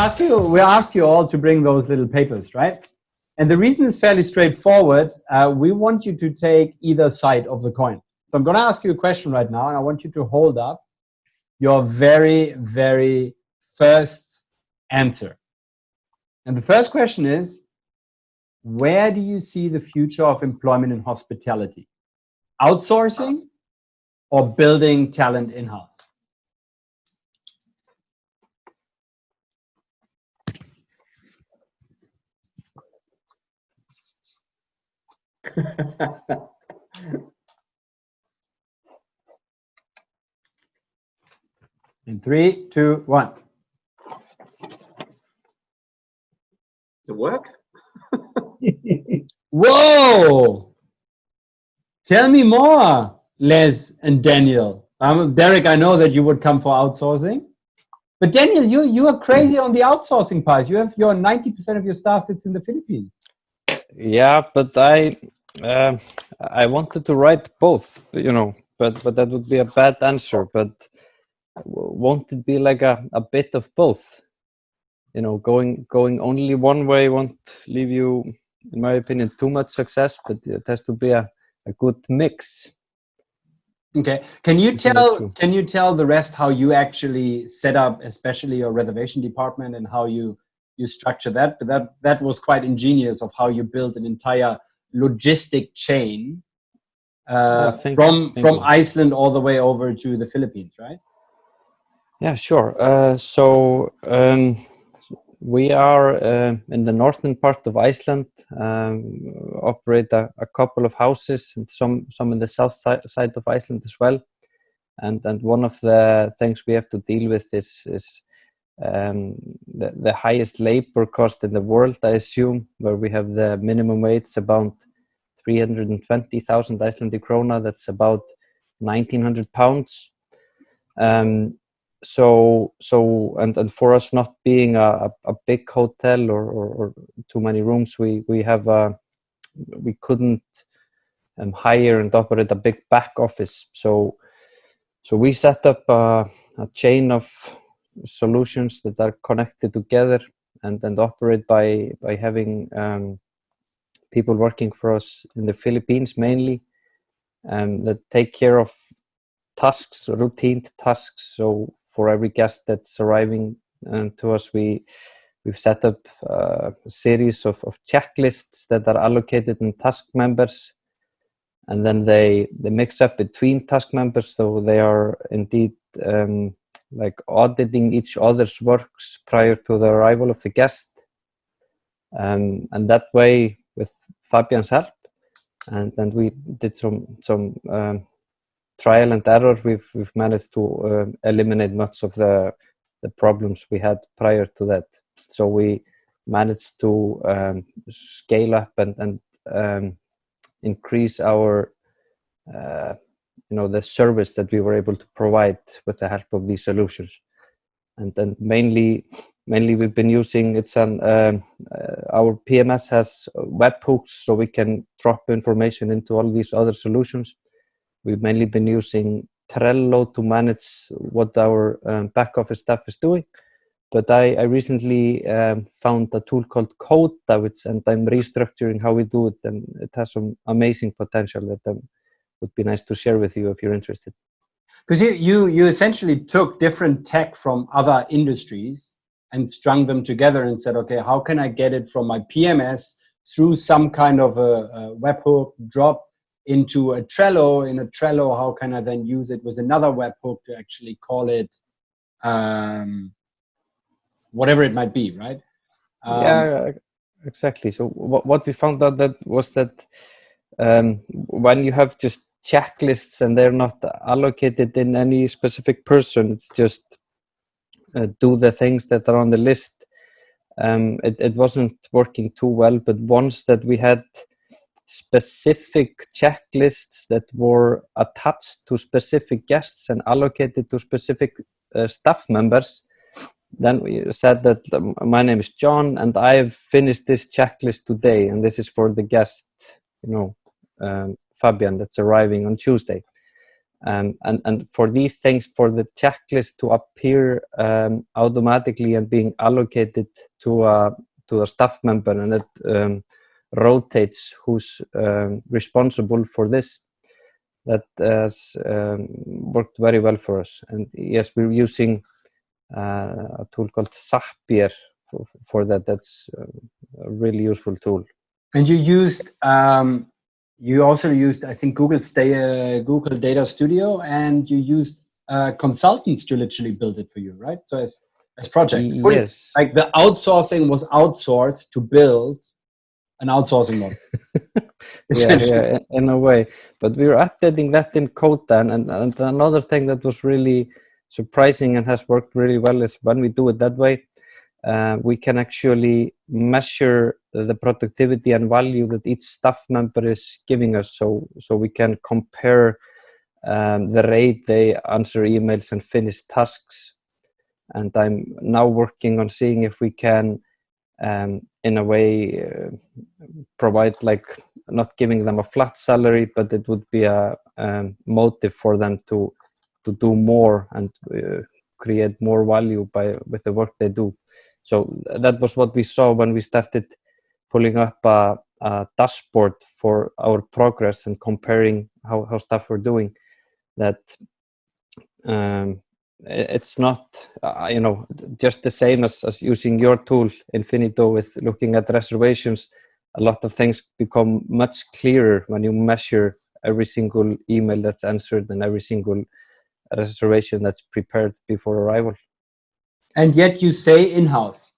ask you all to bring those little papers, right? And the reason is fairly straightforward. We want you to take either side of the coin. So I'm going to ask you a question right now, and I want you to hold up your very, very first answer. And the first question is, where do you see the future of employment in hospitality? Outsourcing or building talent in-house? In 3, 2, 1. Does it work? Whoa! Tell me more, Les and Daniel. Derek, I know that you would come for outsourcing. But Daniel, you are crazy on the outsourcing part. You have your 90% of your staff sits in the Philippines. Yeah, but I wanted to write both, you know, but that would be a bad answer. But won't it be like a bit of both? You know, going only one way won't leave you, in my opinion, too much success, but it has to be a good mix. Okay. Can you tell the rest how you actually set up, especially your reservation department, and how you structure that? But that was quite ingenious of how you built an entire logistic chain from Iceland all the way over to the Philippines, right? Yeah, sure. So we are in the northern part of Iceland, operate a couple of houses and some in the south side of Iceland as well. And one of the things we have to deal with is the highest labor cost in the world, I assume, where we have the minimum wage about 320,000 Icelandic krona. That's about 1,900 pounds. So and for us not being a big hotel or too many rooms, we couldn't hire and operate a big back office. So we set up a chain of solutions that are connected together and operate by having people working for us in the Philippines mainly, that take care of tasks, routine tasks. So for every guest that's arriving to us, we've set up a series of checklists that are allocated in task members, and then they mix up between task members, so they are indeed like auditing each other's works prior to the arrival of the guest, and that way, with Fabian's help, and we did some trial and error, we've managed to eliminate much of the problems we had prior to that. So we managed to scale up and increase our the service that we were able to provide with the help of these solutions. And then mainly we've been using our PMS has webhooks, so we can drop information into all these other solutions. We've mainly been using Trello to manage what our back office staff is doing. But I recently found a tool called Coda, and I'm restructuring how we do it, and it has some amazing potential that would be nice to share with you if you're interested. Because you essentially took different tech from other industries and strung them together and said, okay, how can I get it from my PMS through some kind of a webhook drop into a Trello? In a Trello, how can I then use it with another webhook to actually call it whatever it might be, right? Yeah, exactly. So what we found out was that when you have just checklists and they're not allocated in any specific person, it's just do the things that are on the list. It wasn't working too well, but once that we had specific checklists that were attached to specific guests and allocated to specific staff members, then we said that my name is John and I've finished this checklist today, and this is for the guest, Fabian, that's arriving on Tuesday. And for these things, for the checklist to appear automatically and being allocated to a staff member, and it rotates who's responsible for this, that has worked very well for us. And yes, we're using a tool called Zapier for that. That's a really useful tool. And you also used, I think, Google Data Studio, and you used consultants to literally build it for you, right? So as projects. Yes. Like the outsourcing was outsourced to build an outsourcing model. yeah, in a way. But we were updating that in Coda, and another thing that was really surprising and has worked really well is when we do it that way, we can actually measure the productivity and value that each staff member is giving us. So we can compare the rate they answer emails and finish tasks. And I'm now working on seeing if we can, in a way, provide, like, not giving them a flat salary, but it would be a motive for them to do more and create more value with the work they do. So that was what we saw when we started pulling up a dashboard for our progress and comparing how staff were doing. That it's not, just the same as using your tool, Infinito, with looking at reservations. A lot of things become much clearer when you measure every single email that's answered and every single reservation that's prepared before arrival. And yet you say in-house.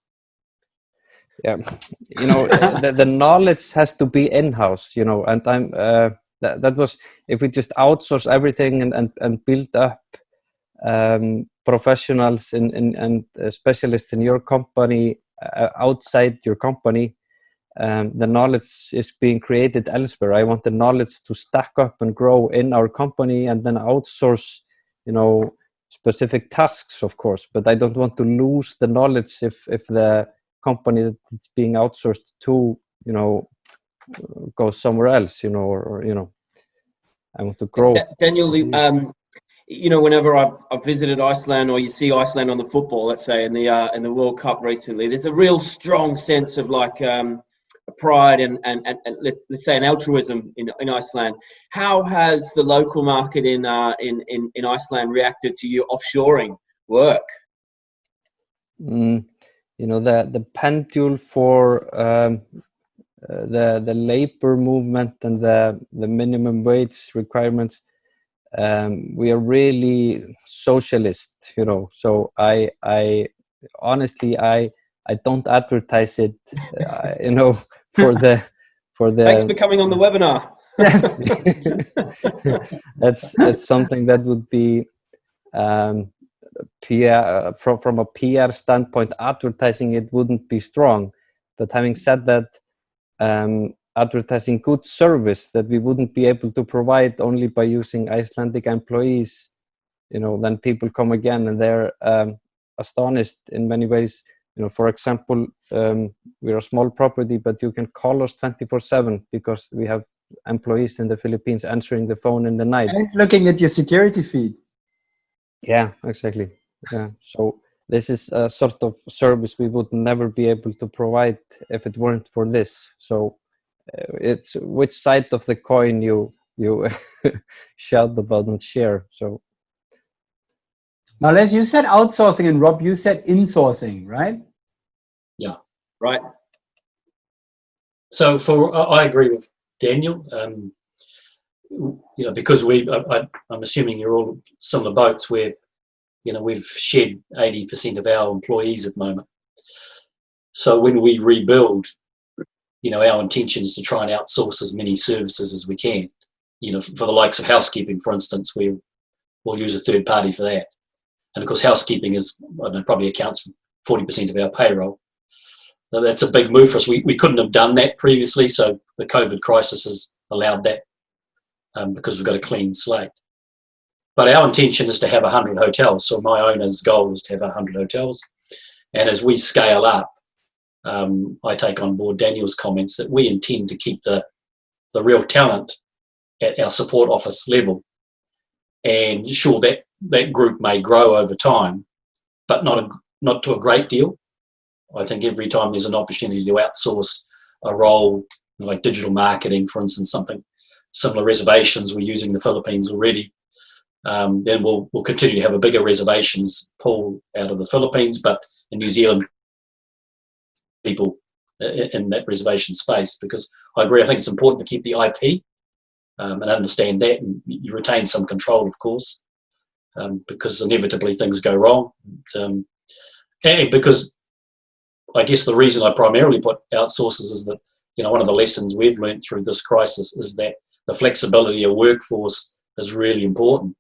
Yeah, the knowledge has to be in-house, and I'm that was, if we just outsource everything and build up professionals and specialists in your company, outside your company, the knowledge is being created elsewhere. I want the knowledge to stack up and grow in our company, and then outsource, specific tasks, of course. But I don't want to lose the knowledge if the company that's being outsourced to, goes somewhere else, or I want to grow. Daniel, whenever I've visited Iceland, or you see Iceland on the football, let's say in the World Cup recently, there's a real strong sense of pride and let's say an altruism in Iceland. How has the local market in Iceland reacted to you offshoring work? The pendulum for the labor movement and the minimum wage requirements, we are really socialist, so I honestly I don't advertise it, for the Thanks for coming on the webinar. Yes. That's something that would be PR, from a PR standpoint. Advertising it wouldn't be strong, but having said that, advertising good service that we wouldn't be able to provide only by using Icelandic employees, then people come again, and they're astonished in many ways. For example, we're a small property, but you can call us 24/7 because we have employees in the Philippines answering the phone in the night. And looking at your security feed. Yeah, exactly. Yeah. So this is a sort of service we would never be able to provide if it weren't for this. So it's which side of the coin you shout about and share. So now, Les, you said outsourcing, and Rob, you said insourcing, right? Yeah. Right. So I agree with Daniel. Because I'm assuming you're all similar boats where, we've shed 80% of our employees at the moment. So when we rebuild, our intention is to try and outsource as many services as we can. For the likes of housekeeping, for instance, we'll use a third party for that. And of course, housekeeping probably accounts for 40% of our payroll. Now, that's a big move for us. We couldn't have done that previously, so the COVID crisis has allowed that, because we've got a clean slate. But our intention is to have 100 hotels. So my owner's goal is to have 100 hotels. And as we scale up, I take on board Daniel's comments that we intend to keep the real talent at our support office level, And sure, that group may grow over time, but not to a great deal. I think every time there's an opportunity to outsource a role, like digital marketing, for instance, something similar, reservations, we're using the Philippines already, then we'll continue to have a bigger reservations pool out of the Philippines, but in New Zealand, people in that reservation space, because I agree, I think it's important to keep the IP and understand that, and you retain some control, of course, because inevitably things go wrong. And because I guess the reason I primarily put outsources is that, one of the lessons we've learned through this crisis is that the flexibility of workforce is really important.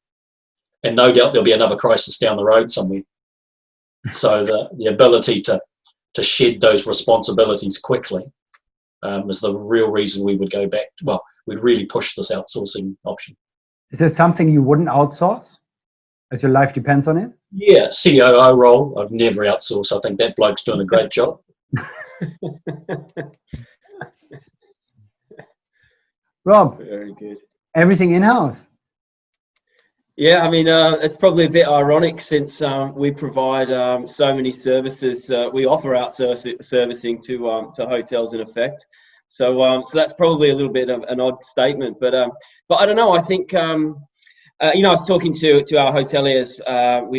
And no doubt there'll be another crisis down the road somewhere. So the ability to shed those responsibilities quickly is the real reason we would go back. Well, we'd really push this outsourcing option. Is there something you wouldn't outsource as your life depends on it? Yeah, COO role, I've never outsourced. I think that bloke's doing a great job. Rob, very good. Everything in-house? Yeah, I mean, it's probably a bit ironic since we provide so many services. We offer outsourcing to hotels in effect. So that's probably a little bit of an odd statement, but I don't know. I think I was talking to our hoteliers.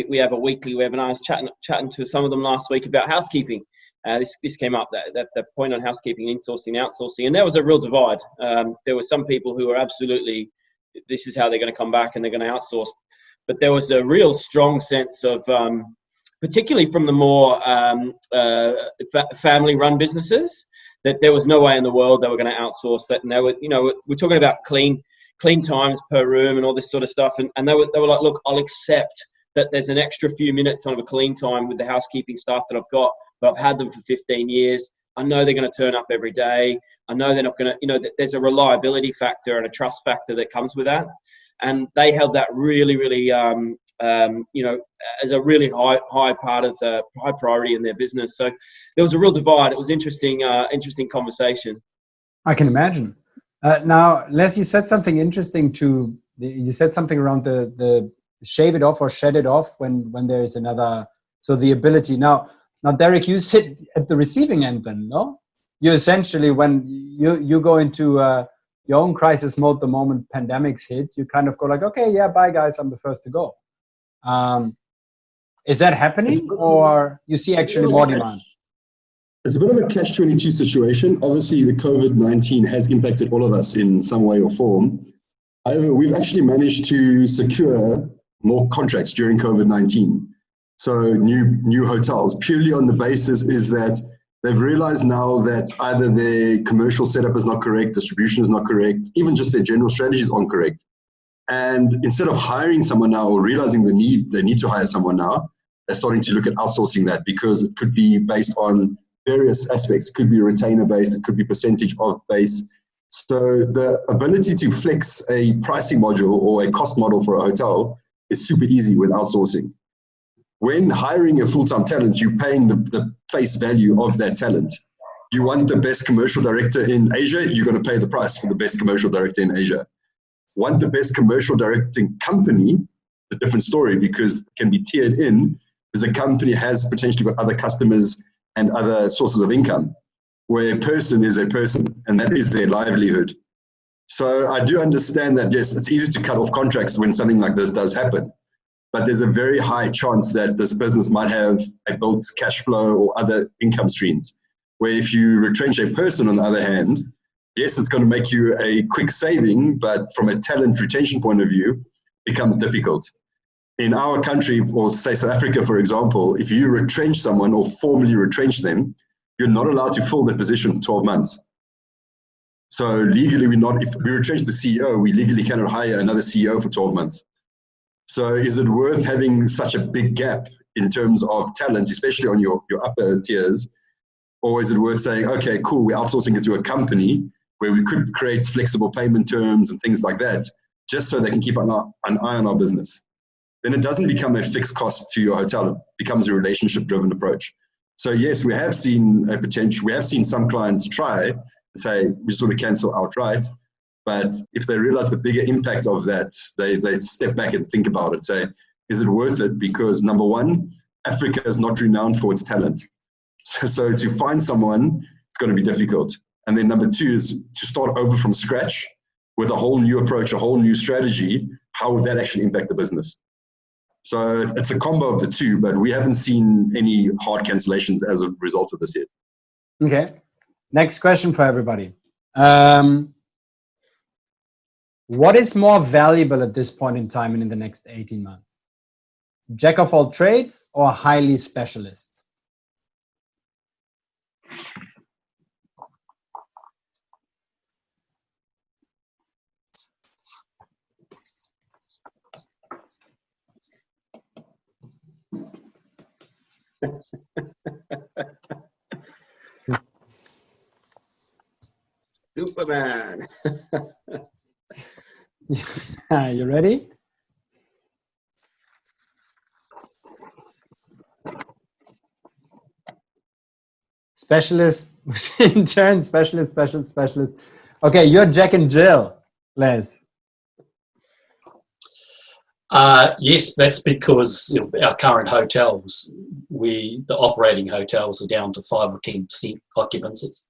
We have a weekly webinar. I was chatting to some of them last week about housekeeping. This came up, that point on housekeeping, insourcing, outsourcing, and there was a real divide. There were some people who were absolutely, this is how they're going to come back and they're going to outsource. But there was a real strong sense of, particularly from the more family-run businesses, that there was no way in the world they were going to outsource that. And they were, we're talking about clean times per room and all this sort of stuff. And they were like, look, I'll accept that there's an extra few minutes on a clean time with the housekeeping staff that I've got, but I've had them for 15 years. I know they're going to turn up every day. I know they're not going to, there's a reliability factor and a trust factor that comes with that. And they held that really, really, as a really high part of the high priority in their business. So there was a real divide. It was interesting conversation. I can imagine. Now, Les, you said something interesting you said something around the shave it off or shed it off when there is another, so the ability. Now, Derek, you sit at the receiving end then, no? You essentially, when you go into your own crisis mode the moment pandemics hit, you kind of go like, okay, yeah, bye guys, I'm the first to go. Is that happening, or you see actually more demand? It's a bit of a catch-22 situation. Obviously, the COVID-19 has impacted all of us in some way or form. However, we've actually managed to secure more contracts during COVID-19. So new hotels, purely on the basis is that they've realized now that either their commercial setup is not correct, distribution is not correct, even just their general strategies aren't correct. And instead of hiring someone now or realizing they need to hire someone now, they're starting to look at outsourcing that, because it could be based on various aspects. It could be retainer based, it could be percentage of base. So the ability to flex a pricing module or a cost model for a hotel is super easy when outsourcing. When hiring a full-time talent, you're paying the face value of that talent. You want the best commercial director in Asia, you're going to pay the price for the best commercial director in Asia. Want the best commercial directing company, a different story, because it can be tiered in, because a company has potentially got other customers and other sources of income, where a person is a person, and that is their livelihood. So I do understand that, yes, it's easy to cut off contracts when something like this does happen. But there's a very high chance that this business might have a built cash flow or other income streams, where if you retrench a person, on the other hand, yes, it's going to make you a quick saving, but from a talent retention point of view, it becomes difficult. In our country, or say South Africa, for example, if you retrench someone or formally retrench them, you're not allowed to fill that position for 12 months. So legally, if we retrench the CEO, we legally cannot hire another CEO for 12 months. So is it worth having such a big gap in terms of talent, especially on your upper tiers? Or is it worth saying, okay, cool, we're outsourcing it to a company where we could create flexible payment terms and things like that, just so they can keep an eye on our business? Then it doesn't become a fixed cost to your hotel. It becomes a relationship-driven approach. So yes, we have seen a potential. We have seen some clients try to say, we sort of cancel outright. But if they realize the bigger impact of that, they step back and think about it. Say, is it worth it? Because number one, Africa is not renowned for its talent. So to find someone, it's going to be difficult. And then number two is to start over from scratch with a whole new approach, a whole new strategy. How would that actually impact the business? So it's a combo of the two, but we haven't seen any hard cancellations as a result of this yet. Okay. Next question for everybody. What is more valuable at this point in time and in the next 18 months? Jack of all trades or highly specialist? Superman. You ready? Specialist, in turn, specialist. Okay, you're Jack and Jill, Les. Yes, that's because our current hotels, the operating hotels are down to 5 or 10% occupancies.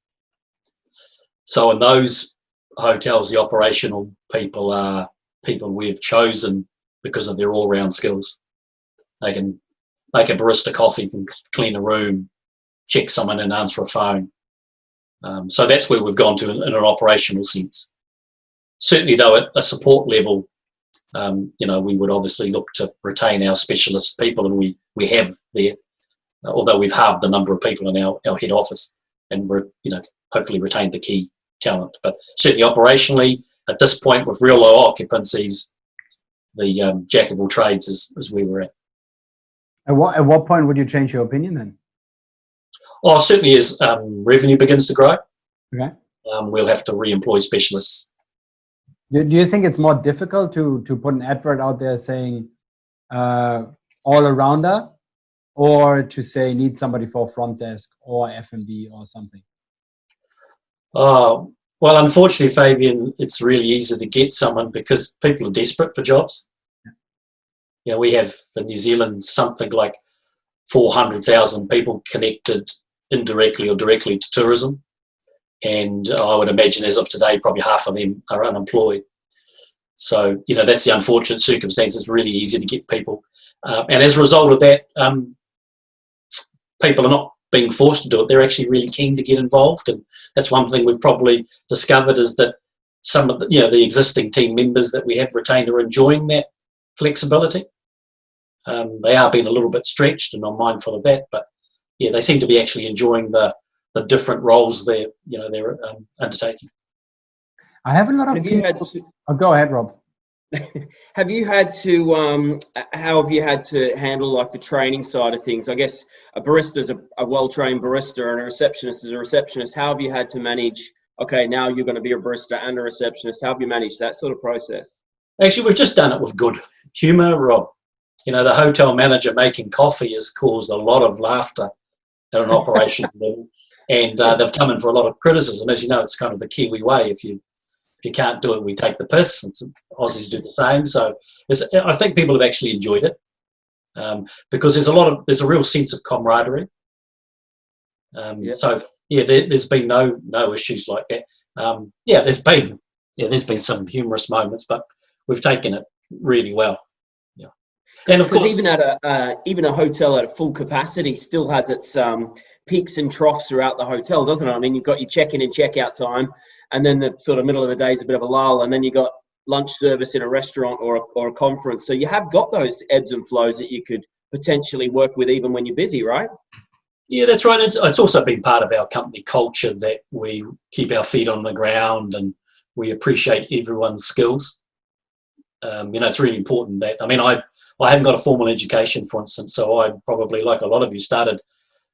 So in those hotels, the operational people are people we've chosen because of their all-round skills. They can make a barista coffee, can clean a room, check someone and answer a phone. So that's where we've gone to in an operational sense. Certainly, though, at a support level, we would obviously look to retain our specialist people, and we have there, although we've halved the number of people in our head office, and we're hopefully retained the key talent. But certainly operationally, at this point with real low occupancies, the jack of all trades is where we're at. At what point would you change your opinion then? Oh, certainly as revenue begins to grow, Okay. We'll have to re-employ specialists. Do you think it's more difficult to put an advert out there saying all-arounder, or to say need somebody for front desk or F&B or something? Well, unfortunately, Fabian, it's really easy to get someone because people are desperate for jobs. We have in New Zealand something like 400,000 people connected indirectly or directly to tourism. And I would imagine as of today, probably half of them are unemployed. So, that's the unfortunate circumstance. It's really easy to get people. And as a result of that, people are not being forced to do it. They're actually really keen to get involved. And that's one thing we've probably discovered is that some of the existing team members that we have retained are enjoying that flexibility. They are being a little bit stretched, and I'm mindful of that. But, they seem to be actually enjoying the different roles they're undertaking. I have a lot of go ahead, Rob. Have you had to how have you had to handle like the training side of things? I guess a barista is a well-trained barista and a receptionist is a receptionist. How have you had to manage, okay, now you're going to be a barista and a receptionist? How have you managed that sort of process? Actually, we've just done it with good humour, Rob. The hotel manager making coffee has caused a lot of laughter at an operational level, and they've come in for a lot of criticism. As you know, it's kind of the Kiwi way. If you can't do it, we take the piss. And Aussies do the same. So I think people have actually enjoyed it because there's a real sense of camaraderie. So there's been no issues like that. There's been some humorous moments, but we've taken it really well. Yeah, and of course, even a hotel at a full capacity still has its peaks and troughs throughout the hotel, doesn't it? I mean, you've got your check-in and check-out time, and then the sort of middle of the day is a bit of a lull, and then you got lunch service in a restaurant or a conference. So you have got those ebbs and flows that you could potentially work with even when you're busy, right? Yeah, that's right. It's also been part of our company culture that we keep our feet on the ground and we appreciate everyone's skills. It's really important that, I haven't got a formal education, for instance, so I probably, like a lot of you, started,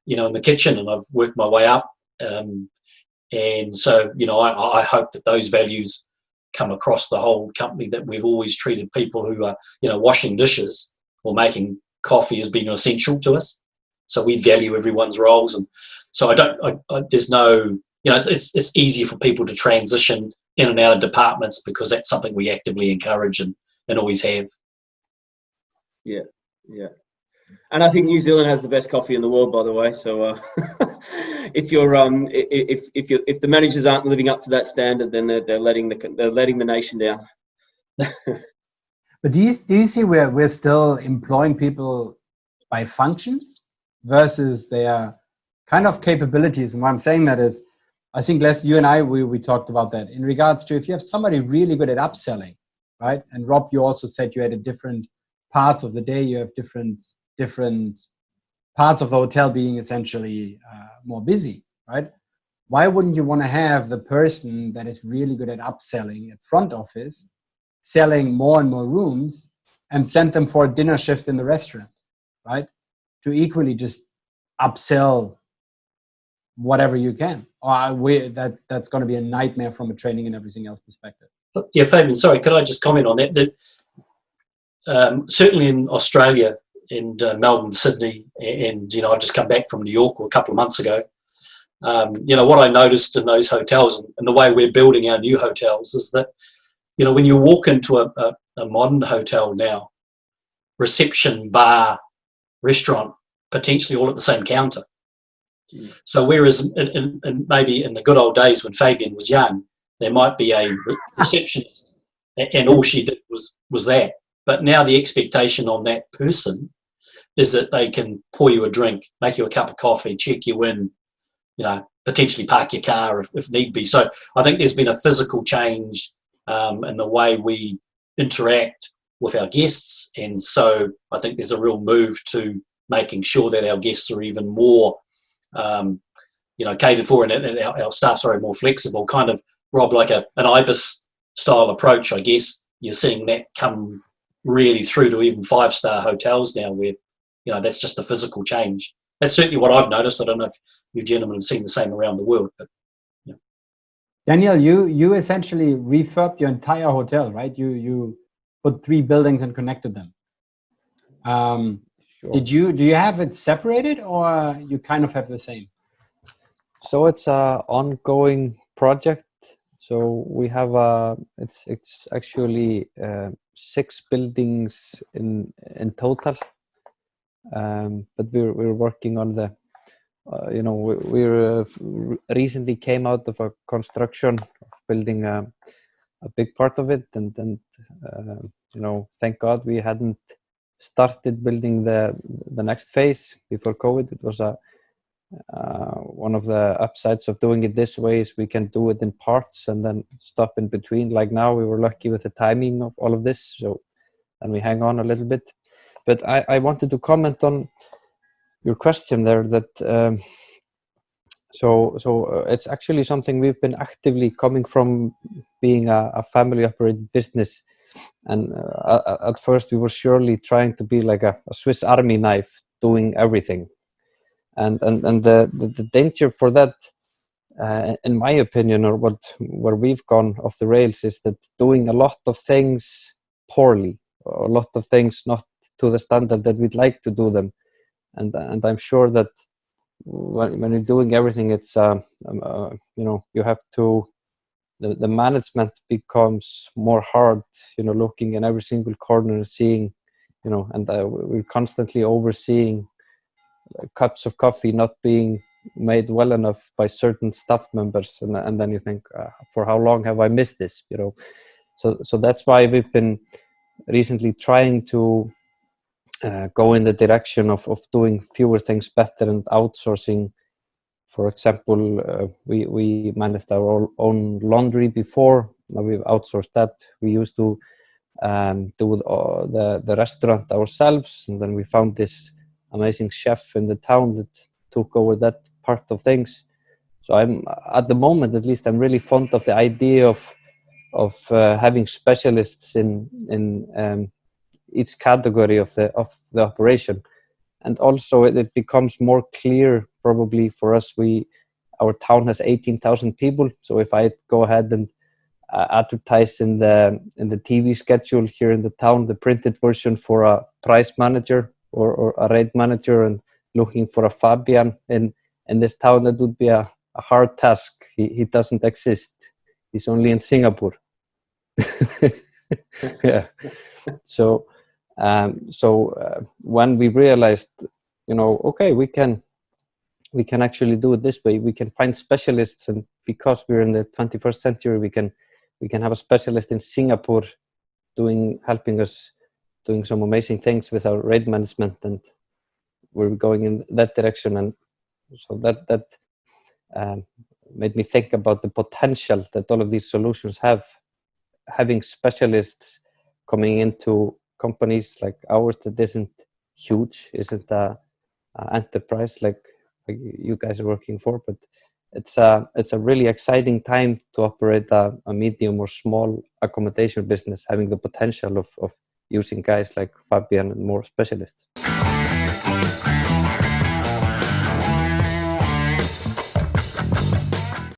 in the kitchen, and I've worked my way up. And so, I hope that those values come across the whole company, that we've always treated people who are, washing dishes or making coffee as being essential to us. So we value everyone's roles. And so there's no, it's easy for people to transition in and out of departments, because that's something we actively encourage and always have. Yeah. And I think New Zealand has the best coffee in the world, by the way. So if the managers aren't living up to that standard, then they're letting the nation down. But do you see where we're still employing people by functions versus their kind of capabilities? And why I'm saying that is, I think Les, you and I, we talked about that in regards to if you have somebody really good at upselling, right? And Rob, you also said you had a different parts of the day, you have different parts of the hotel being essentially more busy, right? Why wouldn't you want to have the person that is really good at upselling at front office, selling more and more rooms, and send them for a dinner shift in the restaurant, right? To equally just upsell whatever you can. That's going to be a nightmare from a training and everything else perspective. Yeah, Fabian, sorry, could I just comment on that? That certainly in Australia, and Melbourne, Sydney, and I've just come back from New York a couple of months ago. What I noticed in those hotels and the way we're building our new hotels is that, when you walk into a modern hotel now, reception, bar, restaurant, potentially all at the same counter. So whereas maybe in the good old days when Fabian was young, there might be a receptionist and all she did was that. But now the expectation on that person is that they can pour you a drink, make you a cup of coffee, check you in, potentially park your car if need be. So I think there's been a physical change in the way we interact with our guests. And so I think there's a real move to making sure that our guests are even more, catered for, and our staff's are more flexible, kind of, Rob, like an IBIS style approach, I guess. You're seeing that come really through to even 5-star hotels now where, that's just a physical change. That's certainly what I've noticed. I don't know if you gentlemen have seen the same around the world. But Daniel, you essentially refurbed your entire hotel, right? You put 3 buildings and connected them. Sure. Do you have it separated, or you kind of have the same? So it's an ongoing project. So we have it's actually 6 buildings in total. But we're working on the, we recently came out of a construction building a big part of it, and thank God we hadn't started building the next phase before COVID. It was one of the upsides of doing it this way is we can do it in parts and then stop in between. Like now, we were lucky with the timing of all of this, so and we hang on a little bit. But I wanted to comment on your question there that so it's actually something we've been actively coming from being a family operated business, and at first we were surely trying to be like a Swiss Army knife doing everything, and the danger for that, in my opinion, or where we've gone off the rails, is that doing a lot of things poorly, or a lot of things not to the standard that we'd like to do them, and I'm sure that when you're doing everything, it's you have to, the management becomes more hard, looking in every single corner and seeing, and we're constantly overseeing cups of coffee not being made well enough by certain staff members, and then you think, for how long have I missed this? So that's why we've been recently trying to go in the direction of doing fewer things better and outsourcing. For example, we managed our own laundry before. Now we've outsourced that. We used to do the restaurant ourselves, and then we found this amazing chef in the town that took over that part of things. So I'm, at the moment at least, I'm really fond of the idea of having specialists in each category of the operation, and also it becomes more clear probably for us. Our town has 18,000 people, so if I go ahead and advertise in the TV schedule here in the town, the printed version for a price manager or a rate manager, and looking for a Fabian in this town, that would be a hard task. He doesn't exist. he's only in Singapore. Yeah. So when we realized, okay, we can actually do it this way. We can find specialists, and because we're in the 21st century, we can have a specialist in Singapore helping us doing some amazing things with our rate management, and we're going in that direction. And so that made me think about the potential that all of these solutions have, having specialists coming into companies like ours that isn't huge, isn't a enterprise like you guys are working for, but it's a really exciting time to operate a medium or small accommodation business, having the potential of using guys like Fabian and more specialists.